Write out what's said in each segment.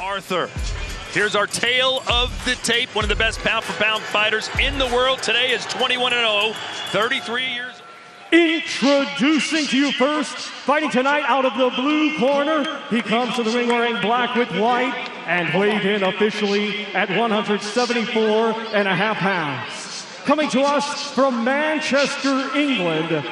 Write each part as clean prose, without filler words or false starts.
Arthur. Here's our tale of the tape. One of the best pound-for-pound fighters in the world today is 21-0, 33 years old. Introducing to you first, fighting tonight out of the blue corner. He comes to the ring wearing black with white and weighed in officially at 174.5 pounds. Coming to us from Manchester, England,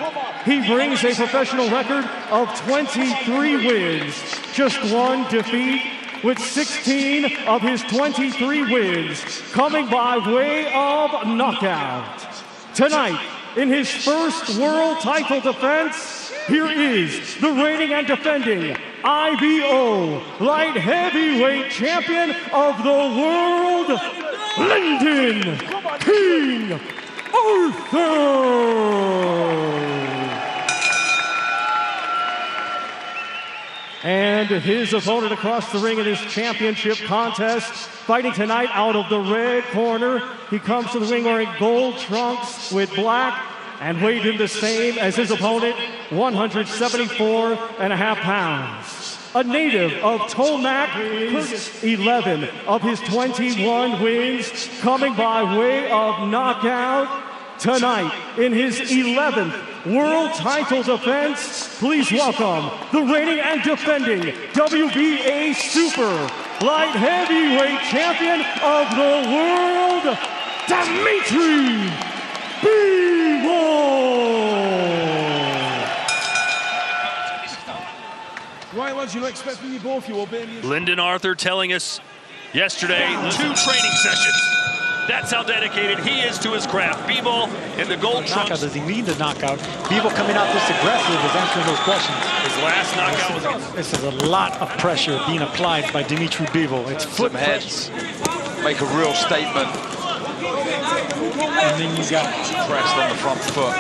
he brings a professional record of 23 wins, just one defeat, with 16 of his 23 wins coming by way of knockout. Tonight, in his first world title defense, here is the reigning and defending IBO light heavyweight champion of the world, Lyndon King Arthur. And his opponent across the ring in this championship contest, fighting tonight out of the red corner. He comes to the ring wearing gold trunks with black and weighed in the same as his opponent, 174.5 pounds. A native of Tomac, 11 of his 21 wins coming by way of knockout. Tonight, in his 11th world title defense, please welcome the reigning and defending WBA Super Light Heavyweight Champion of the world, Dmitry Bivol. Right, what do you expect from you both? You obey me. Lyndon Arthur telling us yesterday, 2 training sessions. That's how dedicated he is to his craft. Bivol in the gold trunks. Does he need the knockout? Bivol coming out this aggressive is answering those questions. His last knockout was This is a lot of pressure being applied by Dmitry Bivol. It's foot heads. Make a real statement. And then you got pressed on the front foot.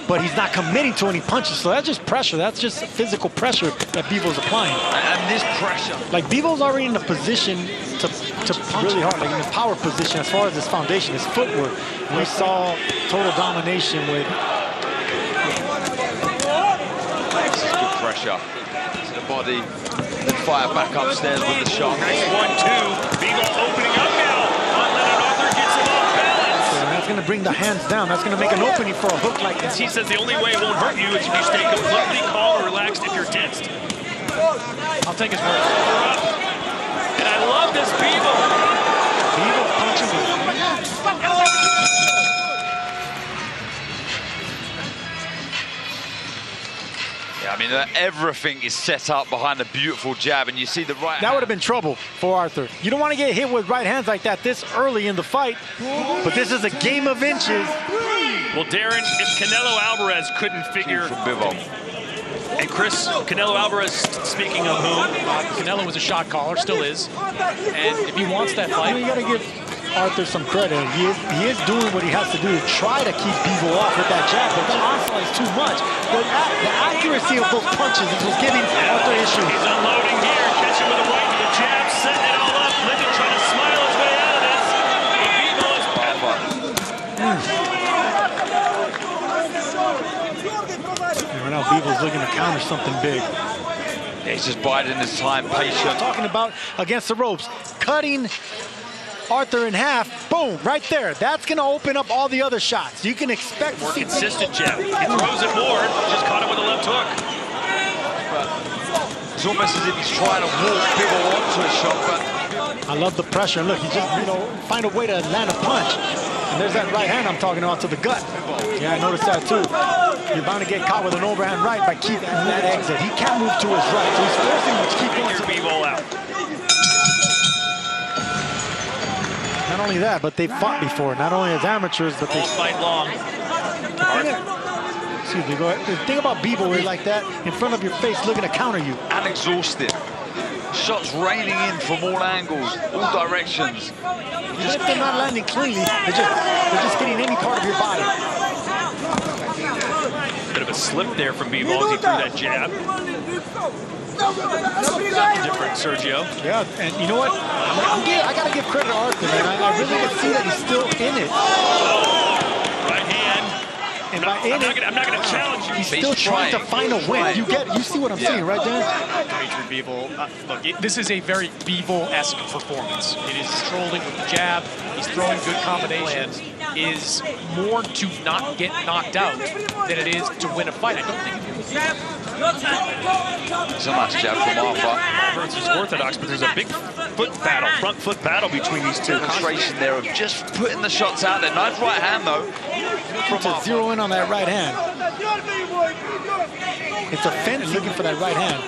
But he's not committing to any punches, so that's just pressure. That's just physical pressure that Bivol's applying. And this pressure. Like, Bivol's already in a position to punch really hard, like in a power position as far as his foundation, his footwork. We saw total domination with... This is good pressure to the body. Then fire back upstairs with the shot. Nice 1-2. Bivol opening up now. Lyndon Arthur gets him off balance. And that's going to bring the hands down. That's going to make an opening for a hook like this. He says the only way it won't hurt you is if you stay completely calm or relaxed if you're tensed. I'll take his word. And I love this Bivol. Bivol punching with... Yeah, I mean, everything is set up behind the beautiful jab, and you see the right. That would have been trouble for Arthur. You don't want to get hit with right hands like that this early in the fight, but this is a game of inches. Well, Darren, if Canelo Alvarez couldn't figure... From Bivol. And Chris, Canelo Alvarez, speaking of whom, Canelo was a shot caller, still is. And if he wants that fight... You got to give Arthur some credit. He is doing what he has to do to try to keep Bivol off with that jab, but the onslaught is too much. The accuracy of those punches is what's giving Arthur issues. He's unloading here, catching with a right to the jab, setting it all up. Lyndon trying to smile his way out of this. Bivol is Right now, Bivol's looking to counter something big. Yeah, he's just biding his time, patient. Talking about against the ropes, cutting Arthur in half, boom, right there. That's going to open up all the other shots. You can expect more consistent jab. He throws it more, just caught him with a left hook. It's almost as if he's trying to walk Bivol onto a shot, but... I love the pressure. Look, he just, find a way to land a punch. And there's that right hand I'm talking about to the gut. Yeah, I noticed that too. You're bound to get caught with an overhand right by keeping that exit. He can't move to his right, so he's forcing him to keep going. Bivol out. Not only that, but they've fought before. Not only as amateurs, but they fight long. Excuse me, go ahead. The thing about Bivol is like that, in front of your face, looking to counter you. And exhausted. Shots raining in from all angles, all directions. Even if they're not landing cleanly, they're just hitting any part of your body. Bit of a slip there from Bivol as he threw that jab. Different, Sergio. Yeah, and you know what? I got to give credit to Arthur, man. I really can see that he's still in it. Right hand. And No, by in I'm not gonna challenge you. he's still trying to find a win. You see what I'm saying, right, Dan? Dmitry Bivol, look, this is a very Bivol-esque performance. It is trolling with the jab. He's throwing good combinations. Is more to not get knocked out than it is to win a fight. I don't think It's a nice jab from Arthur. Versus Orthodox, but there's a big foot battle, front foot battle between these two. Demonstration there of just putting the shots out there. Nice right hand though. To zero in on that right hand. It's a fence looking for that right hand.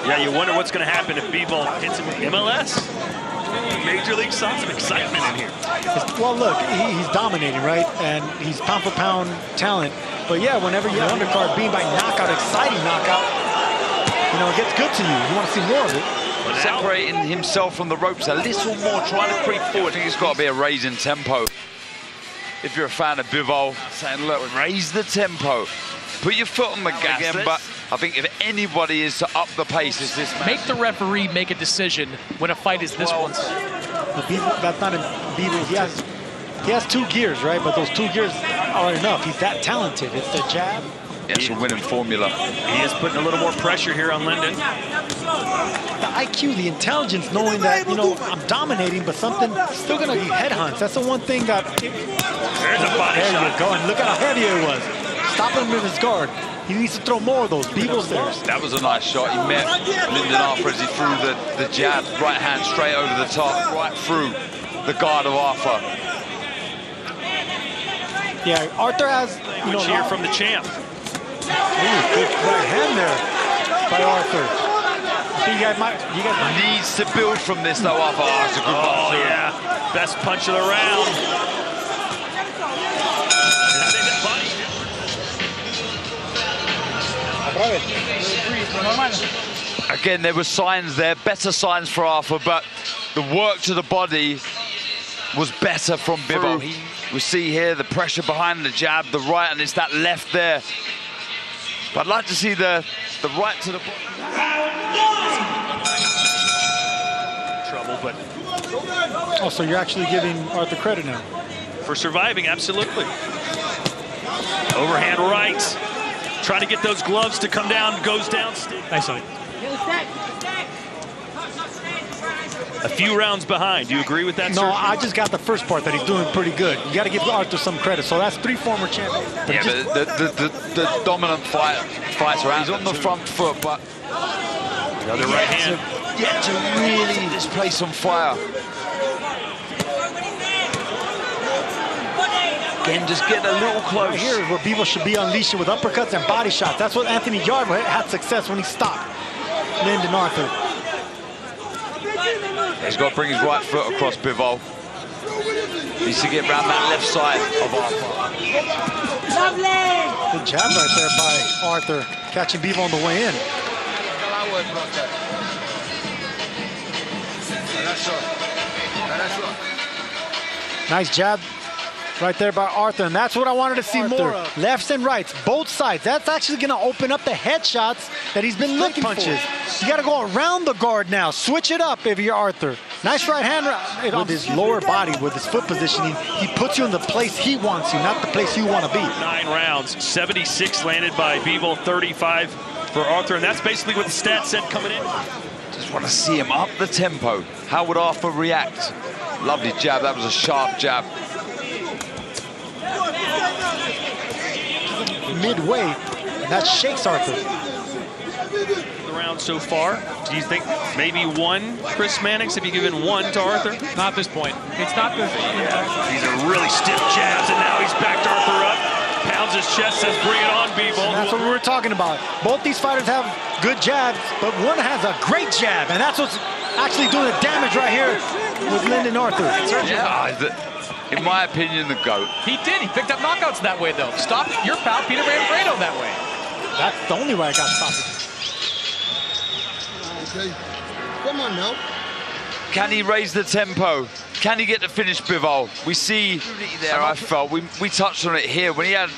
Yeah, you wonder what's going to happen if Bivol hits him with MLS. Major League Soccer, some excitement in here. Well, look, he's dominating, right? And he's pound for pound talent. But yeah, whenever you have undercard being by knockout, exciting knockout, you know, it gets good to you. You want to see more of it. Separating himself from the ropes a little more, trying to creep forward. I think it's got to be a raise in tempo. If you're a fan of Bivol, saying, look, raise the tempo. Put your foot on the gas again, but I think if anybody is to up the pace, it's this man. Make the referee make a decision when a fight is this one. That's not in Bivol. He has 2 gears, right? But those 2 gears are enough. He's that talented. It's the jab. It's a winning formula. He is putting a little more pressure here on Lyndon. The IQ, the intelligence, knowing that, you know, I'm dominating, but something still going to be headhunts. That's the one thing that... There's a body there shot. you go. And look at how heavy it was. Stopping him with his guard. He needs to throw more of those. Bivol's there. That was a nice shot. He met Lyndon Arthur as he threw the jab, right hand straight over the top, right through the guard of Arthur. Yeah, Arthur has, you know... Cheer from the champ. Ooh, good right hand there by Arthur. You guys Needs to build from this though, Arthur. Oh, that's a good Oh, punch. yeah. Best punch of the round. Again, there were signs there, better signs for Arthur, but the work to the body was better from Bivol. We see here the pressure behind the jab, the right, and it's that left there. But I'd like to see the right to the body. Trouble, but Oh, so you're actually giving Arthur credit now? for surviving, absolutely. Overhand right. Trying to get those gloves to come down, goes down. Nice on it. A few rounds behind. Do you agree with that, No, sir? I just got the first part that he's doing pretty good. You got to give Arthur some credit. So that's 3 former champions. But Yeah, but the dominant fighter out. He's on the front foot, but The other right hand. yet to really display some fire. Again, just get a little close. Right here is where Bivol should be unleashing with uppercuts and body shots. That's what Anthony Yarde had success when he stopped Lyndon Arthur. He's got to bring his right foot across Bivol. Needs to get around that left side of Arthur. Good jab right there by Arthur, catching Bivol on the way in. Nice jab right there by Arthur, and that's what I wanted to see more of. Lefts and rights, both sides. That's actually going to open up the headshots that he's been looking for. You got to go around the guard now. Switch it up if you're Arthur. Nice right hand with his lower body, with his foot positioning. He puts you in the place he wants you, not the place you want to be. 9 rounds, 76 landed by Bivol, 35 for Arthur, and that's basically what the stat said coming in. Just want to see him up the tempo. How would Arthur react? Lovely jab. That was a sharp jab. Midway, and that shakes Arthur. The round so far, do you think maybe one Chris Mannix? Have you given one to Arthur? Not at this point. It's not the... These are really stiff jabs, and now he's backed Arthur up. Pounds his chest, says, bring it on, Bivol. And that's what we were talking about. Both these fighters have good jabs, but one has a great jab, and that's what's actually doing the damage right here with Lyndon Arthur. Yeah, in my opinion, the GOAT. He did. He picked up knockouts that way, though. Stopped your pal, Peter Manfredo, that way. That's the only way I got stopped. Okay. Come on now. Can he raise the tempo? Can he get to finish Bivol? We see there, I felt, we touched on it here, when he had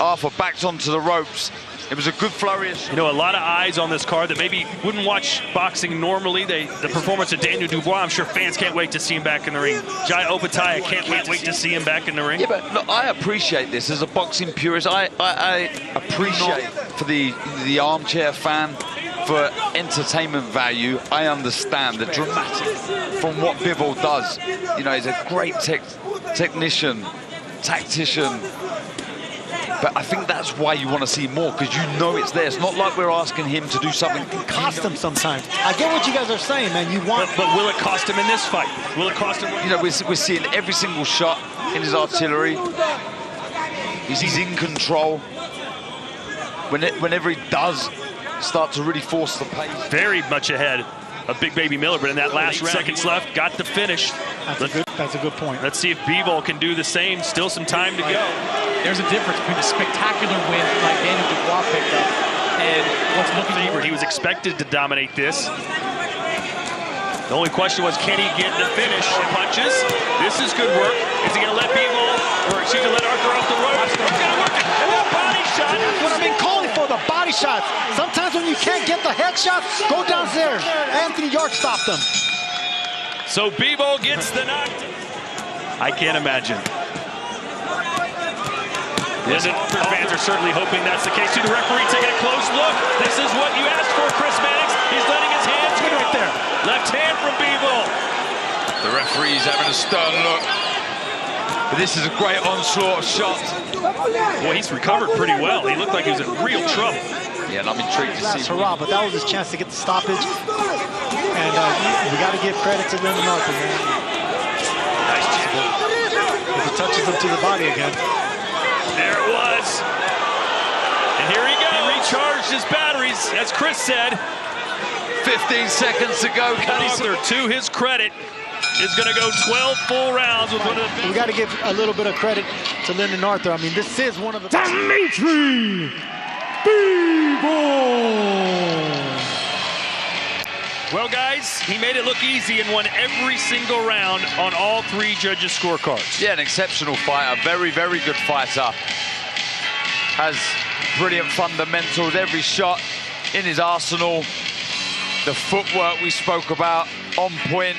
Arthur backed onto the ropes, It was a good flurry. You know, a lot of eyes on this card that maybe wouldn't watch boxing normally. The performance of Daniel Dubois, I'm sure fans can't wait to see him back in the ring. Jai Opetaia can't wait to see him back in the ring. Yeah, but look, I appreciate this as a boxing purist. I appreciate for the armchair fan, for entertainment value. I understand the dramatic from what Bivol does. You know, he's a great technician, tactician. But I think that's why you want to see more, because you know it's there. It's not like we're asking him to do something. Cost him sometimes. I get what you guys are saying, man. You want... But will it cost him in this fight? Will it cost him? You know, we're seeing every single shot in his artillery. He's in control. Whenever he does start to really force the pace. Very much ahead of Big Baby Miller, but in that last round, 8 seconds left, got the finish. That's a good point. Let's see if Bivol can do the same. Still some time to go. There's a difference between a spectacular win like Daniel Dubois picked up and what's looking favorite. He was expected to dominate this. The only question was, can he get the finish? Punches. This is good work. Is he going to let Bivol, or excuse me, let Arthur off the ropes? He's going to work it. And a body shot. That's what I've been calling for, the body shots. Sometimes when you can't get the headshot, go downstairs. Anthony York stopped him. So Bivol gets the knock. I can't imagine. Lyndon fans are certainly hoping that's the case. See the referee taking a close look. This is what you asked for, Chris Mannix. He's letting his hands go right there. Left hand from Bivol. The referee's having a stern look. But this is a great onslaught of shots. Boy, he's recovered pretty well. He looked like he was in real trouble. Yeah, and I'm intrigued to see. That's hurrah, but that was his chance to get the stoppage. And we got to give credit to Lyndon Arthur, man. Nice jab. If he touches him to the body again. There it was. And here he goes. He recharged his batteries, as Chris said. 15 seconds to go. Arthur, to his credit, is going to go 12 full rounds with one of the best. We got to give a little bit of credit to Lyndon Arthur. I mean, this is one of the Dmitry Bivol. Well, guys, he made it look easy and won every single round on all 3 judges' scorecards. Yeah, an exceptional fighter. Very, very good fighter. Has brilliant fundamentals. Every shot in his arsenal. The footwork we spoke about, on point.